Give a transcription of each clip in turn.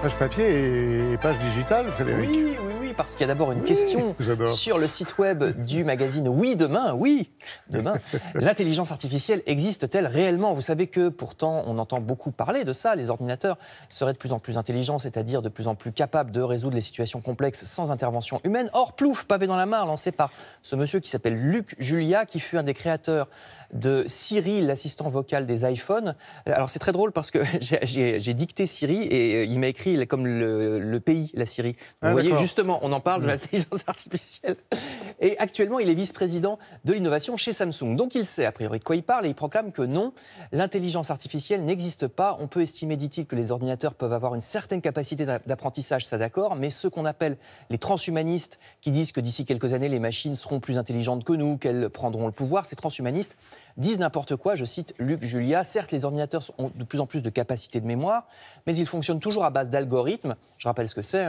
Page papier et page digitale, Frédéric. Oui, parce qu'il y a d'abord une question sur le site web du magazine Oui, demain. L'intelligence artificielle existe-t-elle réellement? Vous savez que pourtant, on entend beaucoup parler de ça. Les ordinateurs seraient de plus en plus intelligents, c'est-à-dire de plus en plus capables de résoudre les situations complexes sans intervention humaine. Or, plouf, pavé dans la mare, lancé par ce monsieur qui s'appelle Luc Julia, qui fut un des créateurs de Siri, l'assistant vocal des iPhones. Alors c'est très drôle parce que j'ai dicté Siri et il m'a écrit comme le pays, la Siri. Vous voyez, justement, on en parle de l'intelligence artificielle. Et actuellement, il est vice-président de l'innovation chez Samsung. Donc il sait a priori de quoi il parle et il proclame que non, l'intelligence artificielle n'existe pas. On peut estimer, dit-il, que les ordinateurs peuvent avoir une certaine capacité d'apprentissage, ça d'accord, mais ceux qu'on appelle les transhumanistes, qui disent que d'ici quelques années, les machines seront plus intelligentes que nous, qu'elles prendront le pouvoir, ces transhumanistes disent n'importe quoi. Je cite Luc Julia. Certes, les ordinateurs ont de plus en plus de capacités de mémoire, mais ils fonctionnent toujours à base d'algorithmes. Je rappelle ce que c'est.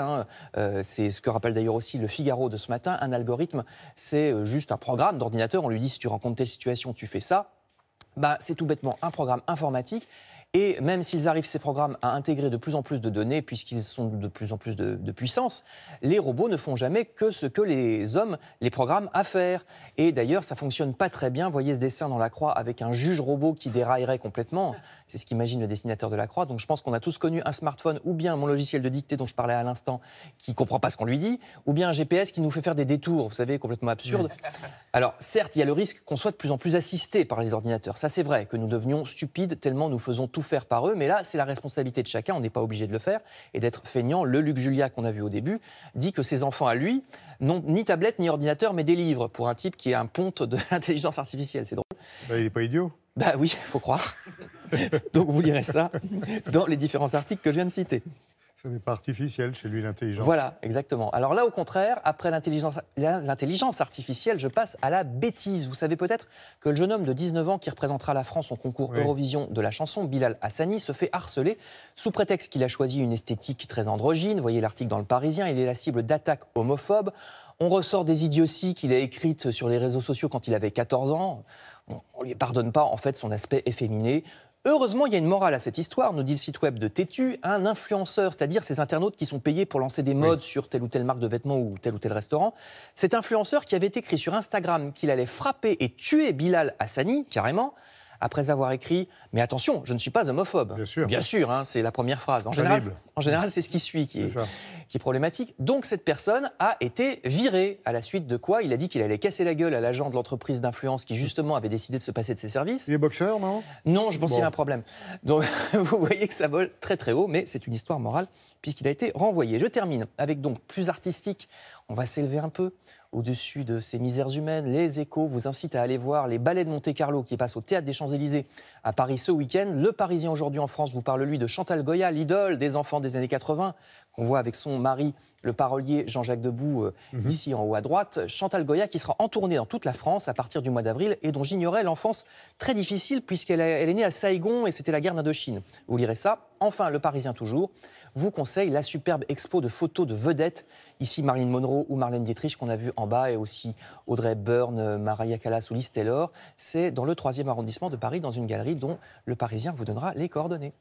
C'est ce que rappelle d'ailleurs aussi le Figaro de ce matin. Un algorithme, c'est juste un programme d'ordinateur. On lui dit si tu rencontres telle situation, tu fais ça. C'est tout bêtement un programme informatique. Et même s'ils arrivent, ces programmes, à intégrer de plus en plus de données, puisqu'ils sont de plus en plus de puissance, les robots ne font jamais que ce que les hommes les programment à faire. Et d'ailleurs, ça ne fonctionne pas très bien. Vous voyez ce dessin dans La Croix avec un juge robot qui déraillerait complètement. C'est ce qu'imagine le dessinateur de La Croix. Donc je pense qu'on a tous connu un smartphone ou bien mon logiciel de dictée dont je parlais à l'instant qui ne comprend pas ce qu'on lui dit, ou bien un GPS qui nous fait faire des détours, vous savez, complètement absurdes. Alors certes, il y a le risque qu'on soit de plus en plus assisté par les ordinateurs. Ça c'est vrai, que nous devenions stupides tellement nous faisons tout faire par eux. Mais là, c'est la responsabilité de chacun. On n'est pas obligé de le faire et d'être feignant. Le Luc Julia qu'on a vu au début dit que ses enfants à lui n'ont ni tablette ni ordinateur, mais des livres pour un type qui est un ponte de l'intelligence artificielle. C'est drôle. Il n'est pas idiot. Oui, il faut croire. Donc vous lirez ça dans les différents articles que je viens de citer. Ça n'est pas artificiel chez lui, l'intelligence. Voilà, exactement. Alors là, au contraire, après l'intelligence artificielle, je passe à la bêtise. Vous savez peut-être que le jeune homme de 19 ans qui représentera la France au concours Eurovision de la chanson, Bilal Hassani, se fait harceler sous prétexte qu'il a choisi une esthétique très androgyne. Vous voyez l'article dans Le Parisien, il est la cible d'attaques homophobes. On ressort des idioties qu'il a écrites sur les réseaux sociaux quand il avait 14 ans. On ne lui pardonne pas, en fait, son aspect efféminé. Heureusement, il y a une morale à cette histoire, nous dit le site web de Tétu. Un influenceur, c'est-à-dire ces internautes qui sont payés pour lancer des modes sur telle ou telle marque de vêtements ou tel restaurant, cet influenceur qui avait écrit sur Instagram qu'il allait frapper et tuer Bilal Hassani, carrément, après avoir écrit « Mais attention, je ne suis pas homophobe ». Bien sûr, c'est la première phrase. En général, c'est ce qui suit qui est problématique. Donc cette personne a été virée, à la suite de quoi il a dit qu'il allait casser la gueule à l'agent de l'entreprise d'influence qui justement avait décidé de se passer de ses services. Il est boxeur, non? Non, je pense qu'il y a un problème. Donc vous voyez que ça vole très très haut, mais c'est une histoire morale puisqu'il a été renvoyé. Je termine avec donc plus artistique. On va s'élever un peu au-dessus de ces misères humaines. Les Échos vous incitent à aller voir les ballets de Monte-Carlo qui passent au Théâtre des Champs-Élysées à Paris ce week-end. Le Parisien aujourd'hui en France vous parle, lui, de Chantal Goya, l'idole des enfants des années 80, qu'on voit avec son mari, le parolier Jean-Jacques Debout, ici en haut à droite. Chantal Goya qui sera en tournée dans toute la France à partir du mois d'avril et dont j'ignorais l'enfance très difficile puisqu'elle est née à Saïgon et c'était la guerre d'Indochine. Vous lirez ça. Enfin, Le Parisien toujours vous conseille la superbe expo de photos de vedettes. Ici, Marilyn Monroe ou Marlène Dietrich, qu'on a vu en bas, et aussi Audrey Hepburn, Maria Callas ou Liz Taylor. C'est dans le 3e arrondissement de Paris, dans une galerie dont Le Parisien vous donnera les coordonnées.